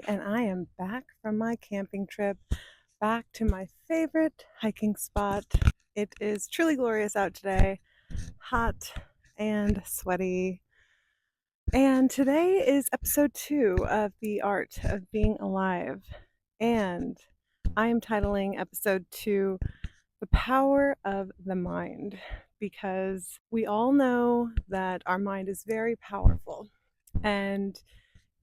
And I am back from my camping trip, back to my favorite hiking spot. It is truly glorious out today, hot and sweaty. And today is episode 2 of The Art of Being Alive. And I am titling episode 2 The Power of the Mind, because we all know that our mind is very powerful. And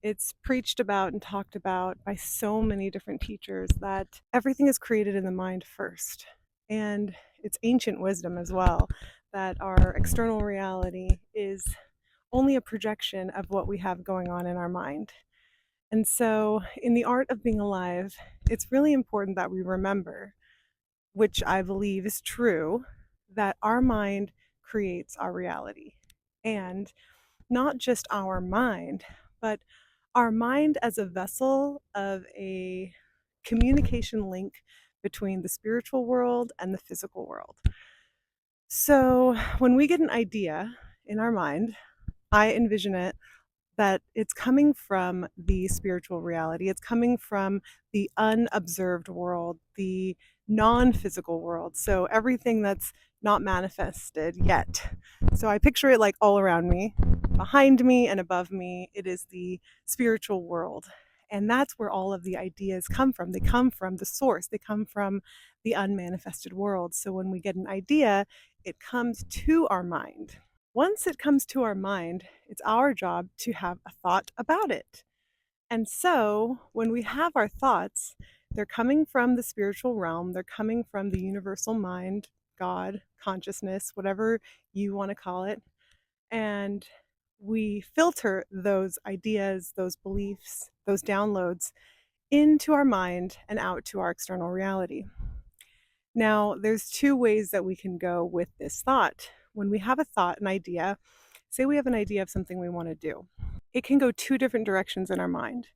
it's preached about and talked about by so many different teachers that everything is created in the mind first. And it's ancient wisdom as well that our external reality is only a projection of what we have going on in our mind. And so, in the art of being alive, it's really important that we remember, which I believe is true, that our mind creates our reality. And not just our mind, but our mind as a vessel of a communication link between the spiritual world and the physical world. So when we get an idea in our mind, I envision it that it's coming from the spiritual reality. It's coming from the unobserved world, the non physical world. So everything that's not manifested yet. So I picture it like all around me, behind me, and above me. It is the spiritual world. And that's where all of the ideas come from. They come from the source, they come from the unmanifested world. So when we get an idea, it comes to our mind. Once it comes to our mind, it's our job to have a thought about it. And so when we have our thoughts, they're coming from the spiritual realm, they're coming from the universal mind, God, consciousness, whatever you want to call it. And we filter those ideas, those beliefs, those downloads into our mind and out to our external reality. Now, there's two ways that we can go with this thought. When we have a thought, an idea, say we have an idea of something we want to do, it can go two different directions in our mind.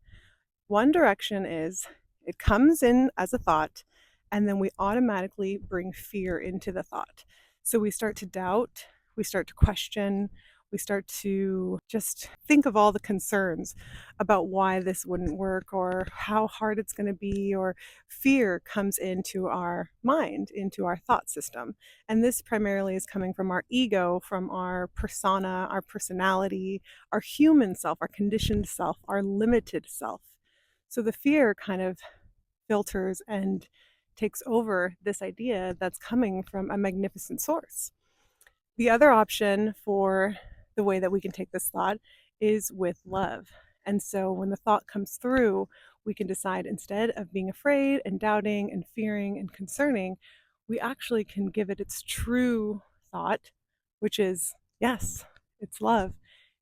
One direction is it comes in as a thought, and then we automatically bring fear into the thought. So we start to doubt, we start to question, we start to just think of all the concerns about why this wouldn't work or how hard it's going to be, or fear comes into our mind, into our thought system. And this primarily is coming from our ego, from our persona, our personality, our human self, our conditioned self, our limited self. So the fear kind of filters and takes over this idea that's coming from a magnificent source. The other option for the way that we can take this thought is with love. And so when the thought comes through, we can decide, instead of being afraid and doubting and fearing and concerning, we actually can give it its true thought, which is yes, it's love.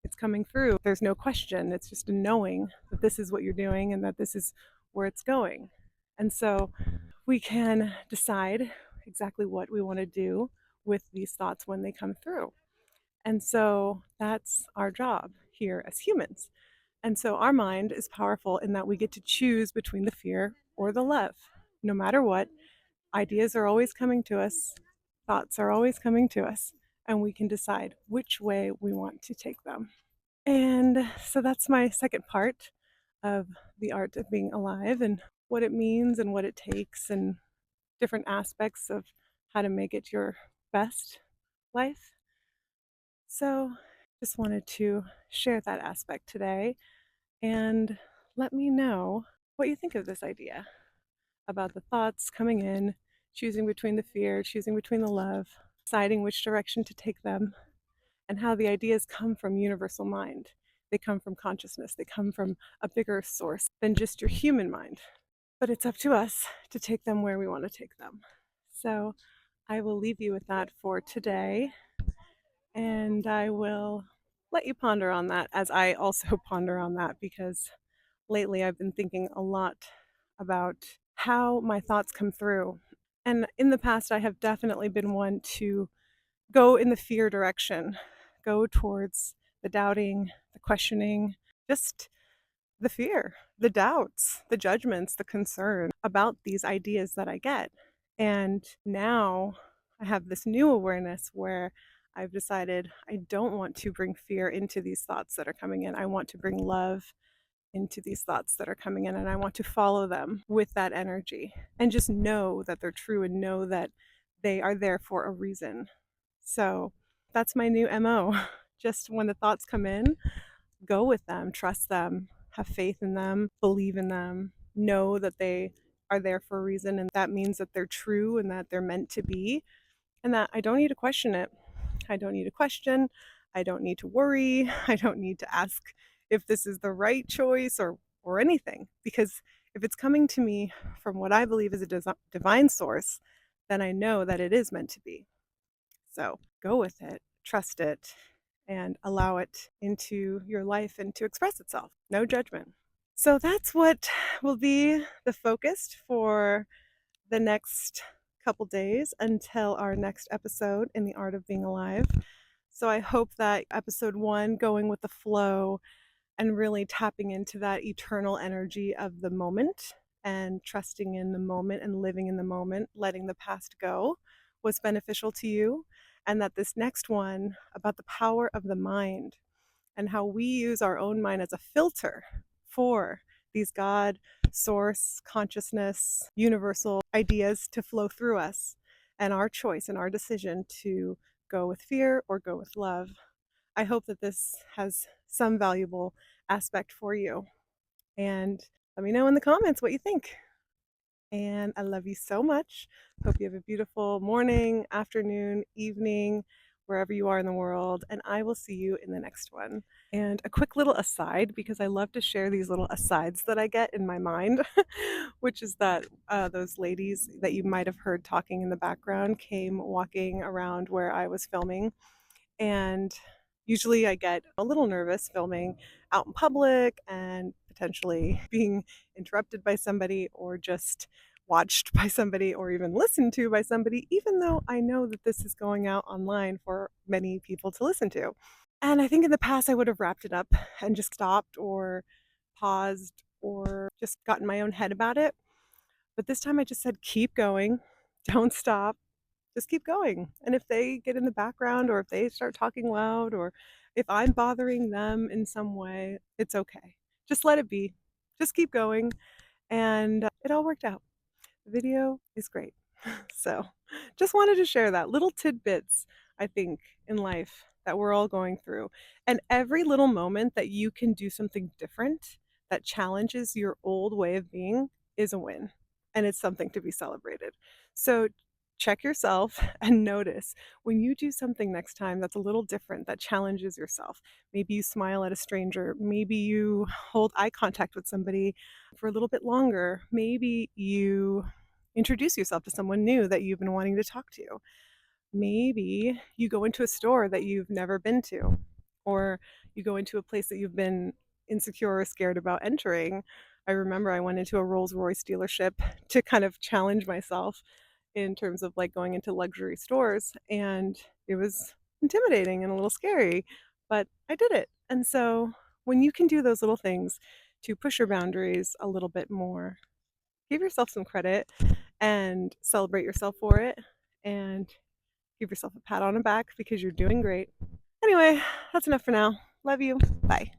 It's coming through. There's no question. It's just a knowing that this is what you're doing and that this is where it's going. And so we can decide exactly what we want to do with these thoughts when they come through. And so that's our job here as humans. And so our mind is powerful in that we get to choose between the fear or the love. No matter what, ideas are always coming to us, thoughts are always coming to us, and we can decide which way we want to take them. And so that's my second part of the art of being alive, and what it means and what it takes, and different aspects of how to make it your best life. So just wanted to share that aspect today, and let me know what you think of this idea about the thoughts coming in, choosing between the fear, choosing between the love, deciding which direction to take them, and how the ideas come from universal mind. They come from consciousness, they come from a bigger source than just your human mind. But it's up to us to take them where we want to take them. So I will leave you with that for today, and I will let you ponder on that as I also ponder on that, because lately I've been thinking a lot about how my thoughts come through. And in the past, I have definitely been one to go in the fear direction, go towards the doubting, the questioning, just the fear, the doubts, the judgments, the concern about these ideas that I get. And now I have this new awareness where I've decided I don't want to bring fear into these thoughts that are coming in. I want to bring love into these thoughts that are coming in, and I want to follow them with that energy and just know that they're true and know that they are there for a reason. So that's my new MO. Just when the thoughts come in, go with them, trust them, have faith in them, believe in them, know that they are there for a reason, and that means that they're true and that they're meant to be, and that I don't need to question it. I don't need to question. I don't need to worry. I don't need to ask if this is the right choice or anything, because if it's coming to me from what I believe is a divine source, then I know that it is meant to be. So go with it, trust it, and allow it into your life and to express itself. No judgment. So that's what will be the focus for the next couple days until our next episode in the Art of Being Alive. So I hope that episode 1, going with the flow and really tapping into that eternal energy of the moment and trusting in the moment and living in the moment, letting the past go, was beneficial to you. And that this next one about the power of the mind and how we use our own mind as a filter for these God, source, consciousness, universal ideas to flow through us, and our choice and our decision to go with fear or go with love. I hope that this has some valuable aspect for you. And let me know in the comments what you think. And I love you so much. Hope you have a beautiful morning, afternoon, evening, wherever you are in the world. And I will see you in the next one. And a quick little aside, because I love to share these little asides that I get in my mind, which is that those ladies that you might have heard talking in the background came walking around where I was filming. And usually I get a little nervous filming out in public and potentially being interrupted by somebody or just watched by somebody or even listened to by somebody, even though I know that this is going out online for many people to listen to. And I think in the past I would have wrapped it up and just stopped or paused or just got in my own head about it. But this time I just said, keep going, don't stop, just keep going. And if they get in the background or if they start talking loud or if I'm bothering them in some way, it's okay. Just let it be. Just keep going. And it all worked out. The video is great. So just wanted to share that little tidbits, I think, in life that we're all going through. And every little moment that you can do something different that challenges your old way of being is a win. And it's something to be celebrated. So check yourself and notice when you do something next time that's a little different, that challenges yourself. Maybe you smile at a stranger. Maybe you hold eye contact with somebody for a little bit longer. Maybe you introduce yourself to someone new that you've been wanting to talk to. Maybe you go into a store that you've never been to, or you go into a place that you've been insecure or scared about entering. I remember I went into a Rolls-Royce dealership to kind of challenge myself in terms of like going into luxury stores, and it was intimidating and a little scary, but I did it. And so when you can do those little things to push your boundaries a little bit more, give yourself some credit and celebrate yourself for it and give yourself a pat on the back because you're doing great. Anyway, that's enough for now. Love you. Bye.